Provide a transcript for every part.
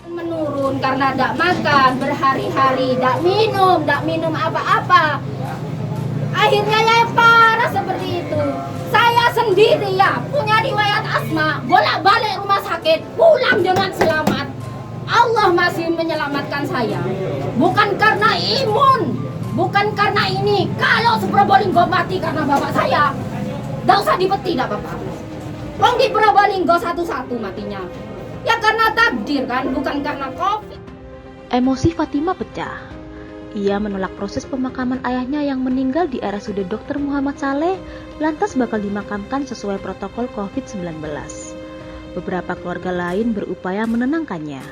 Menurun karena tidak makan berhari-hari, tidak minum apa-apa. Akhirnya ya parah seperti itu. Saya sendiri ya punya riwayat asma, bolak-balik rumah sakit, pulang dengan selamat. Allah masih menyelamatkan saya. Bukan karena imun, bukan karena ini. Kalau Probolinggo mati karena bapak saya, tidak usah dipeti dah bapak. Wong di Probolinggo satu-satu matinya. Ya karena takdir kan, bukan karena COVID. Emosi Fatima pecah. Ia menolak proses pemakaman ayahnya yang meninggal di RSUD Dr. Muhammad Saleh, lantas bakal dimakamkan sesuai protokol COVID-19. Beberapa keluarga lain berupaya menenangkannya.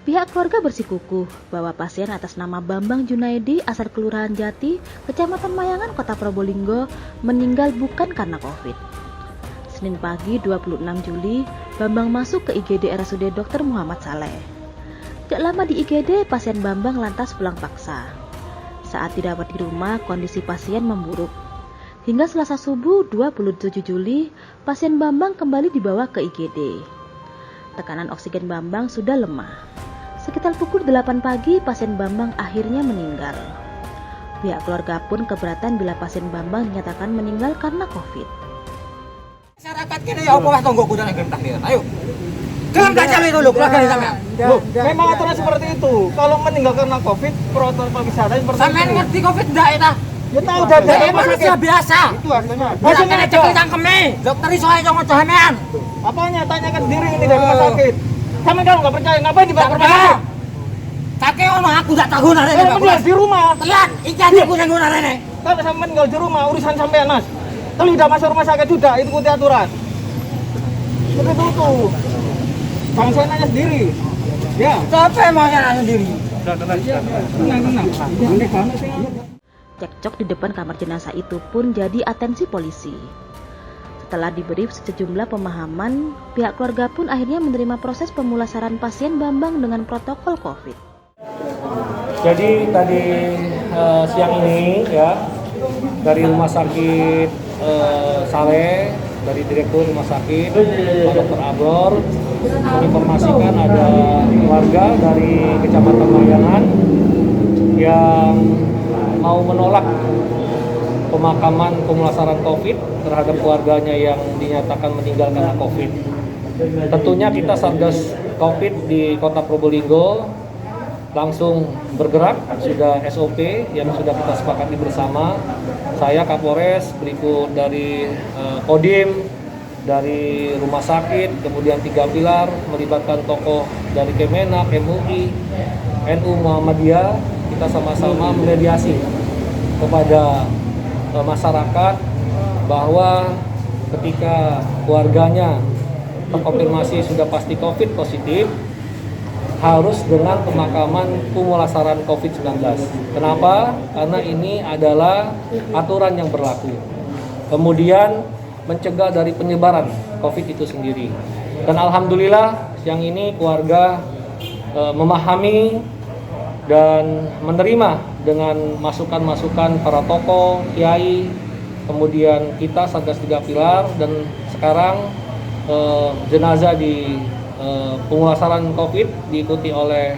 Pihak keluarga bersikukuh bahwa pasien atas nama Bambang Junaidi asal Kelurahan Jati, Kecamatan Mayangan, Kota Probolinggo, meninggal bukan karena COVID. Senin pagi 26 Juli, Bambang masuk ke IGD RSUD Dr. Muhammad Saleh. Tidak lama di IGD, pasien Bambang lantas pulang paksa. Saat dirawat di rumah, kondisi pasien memburuk. Hingga Selasa subuh 27 Juli, pasien Bambang kembali dibawa ke IGD. Tekanan oksigen Bambang sudah lemah. Sekitar pukul 8 pagi, pasien Bambang akhirnya meninggal. Pihak keluarga pun keberatan bila pasien Bambang dinyatakan meninggal karena COVID. Masyarakat kita ya apa tonggo kuda nang takdir. Ayo. Jangan kacau itu loh, keluarga sampean. Memang aturan seperti itu. Kalau meninggal karena COVID, protokol wisata seperti itu. Sampean ngerti COVID enggak ya ta? Ya tahu dan manusia biasa. Itu aslinya. Maksudnya cek cangkeme. Dokter iso ae ngono sampean. Apanya? Tanyakan sendiri ini dari rumah sakit. Kamu kalau nggak percaya, ngapain di rumah sakit? Kakek ono aku enggak tahu narene. Kalau di rumah. Lihat, iki aku yang ngono narene. Kalau sampean tinggal di rumah, urusan sampean, Mas. Kalau udah masuk rumah sakit sudah, ikuti aturan. Seperti itu tuh. Bang saya nanya sendiri. Ya. Siapa mau nanya sendiri? Tenang. Cekcok di depan kamar jenazah itu pun jadi atensi polisi. Setelah diberi sejumlah pemahaman, pihak keluarga pun akhirnya menerima proses pemulasaran pasien Bambang dengan protokol COVID. Jadi tadi siang ini ya dari rumah sakit Saleh, dari direktur rumah sakit Pak Dr. Abor menginformasikan ada warga dari Kecamatan Mayangan yang mau menolak pemakaman pemulasaran COVID terhadap keluarganya yang dinyatakan meninggal karena COVID. Tentunya kita Satgas COVID di Kota Probolinggo langsung bergerak, sudah SOP yang sudah kita sepakati bersama. Saya Kapolres, berikut dari Kodim, dari rumah sakit, kemudian 3 pilar melibatkan tokoh dari Kemenak, MUI, NU Muhammadiyah. Kita sama-sama memediasi kepada masyarakat bahwa ketika keluarganya terkonfirmasi sudah pasti COVID positif, harus dengan pemakaman pemulasaran COVID-19. Kenapa? Karena ini adalah aturan yang berlaku. Kemudian mencegah dari penyebaran COVID itu sendiri. Dan alhamdulillah siang ini keluarga memahami dan menerima dengan masukan-masukan para tokoh, kiai, kemudian kita Satgas 3 Pilar, dan sekarang jenazah di pemulasaran COVID diikuti oleh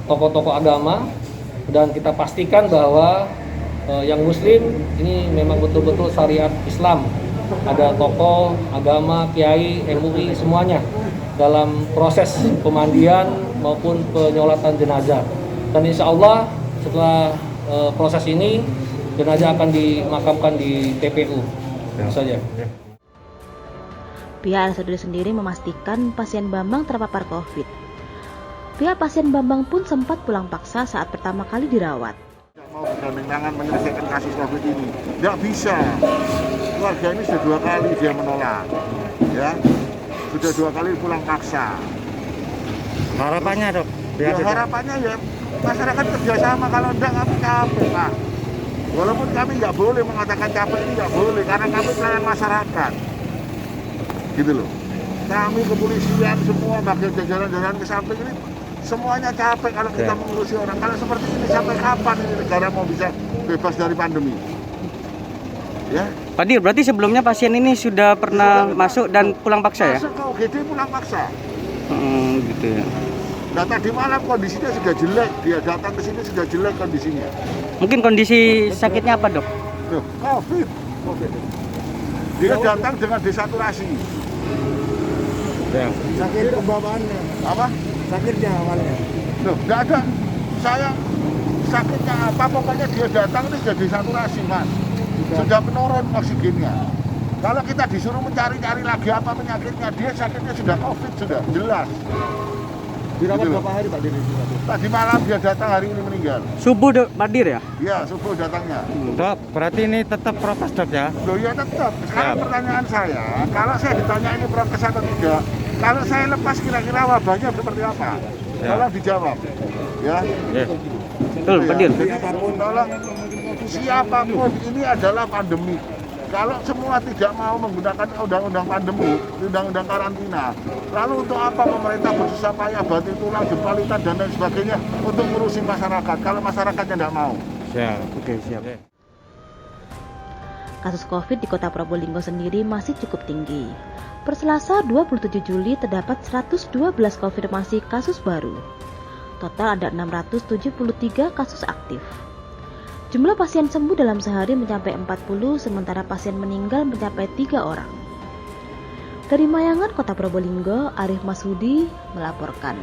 tokoh-tokoh agama, dan kita pastikan bahwa yang muslim ini memang betul-betul syariat Islam. Ada tokoh agama, kiai, MUI semuanya dalam proses pemandian maupun penyolatan jenazah. Dan insya Allah setelah proses ini jenazah akan dimakamkan di TPU. Itu saja. Pihak RSUD sendiri memastikan pasien Bambang terpapar COVID. Pihak pasien Bambang pun sempat pulang paksa saat pertama kali dirawat. Tidak mau bergandeng tangan menyelesaikan kasus COVID ini, tidak bisa. Keluarga ini sudah 2 kali dia menolak, ya, sudah 2 kali pulang paksa. Harapannya dok? Ya, harapannya ya masyarakat kerjasama, kalau enggak kami capek Pak. Walaupun kami nggak boleh mengatakan capek, ini nggak boleh karena kami pelayan masyarakat. Gitu loh. Kami kepolisian semua bagian jajaran-jajaran ke samping ini semuanya capek kalau kita mengurusi orang. Kalau seperti ini sampai kapan ini negara mau bisa bebas dari pandemi? Ya. Pak Dir, berarti sebelumnya pasien ini sudah pernah masuk dan pulang paksa ya? Masuk ke UGD pulang paksa. Gitu ya. Nah tadi malam kondisinya sudah jelek, dia datang ke sini sudah jelek kondisinya. Mungkin kondisi sakitnya apa, Dok? Loh, COVID. Dia datang dengan desaturasi. Ya. Sakit pembawaannya, Apa? sakitnya awalnya. Loh, nggak ada. Saya sakitnya apa, pokoknya dia datang ini sudah desaturasi, Mas. Sudah menurun oksigennya. Kalau kita disuruh mencari-cari lagi apa penyakitnya, dia sakitnya sudah COVID, sudah jelas. Dirawat Gitu loh. berapa hari Pak Dir? Tadi malam dia datang, hari ini meninggal. Subuh, Dok, Madir ya? Iya, subuh datangnya. Dok, berarti ini tetap prokes dok ya? Loh ya tetap. Sekarang pertanyaan saya, kalau saya ditanya ini prokes atau tidak, kalau saya lepas kira-kira wabahnya seperti apa? Ya. Tolong dijawab. Ya. Ya. Betul, Gitu ya. Madir. Jadi tolong siapapun ini adalah pandemi. Kalau semua tidak mau menggunakan undang-undang pandemi, undang-undang karantina, lalu untuk apa pemerintah bersusah payah banting tulang, jempalitan dan lain sebagainya untuk ngurusin masyarakat? Kalau masyarakatnya tidak mau. Siap. Oke, siap. Kasus COVID di kota Probolinggo sendiri masih cukup tinggi. Per Selasa 27 Juli terdapat 112 konfirmasi kasus baru. Total ada 673 kasus aktif. Jumlah pasien sembuh dalam sehari mencapai 40, sementara pasien meninggal mencapai 3 orang. Dari Mayangan, Kota Probolinggo, Arif Masudi melaporkan.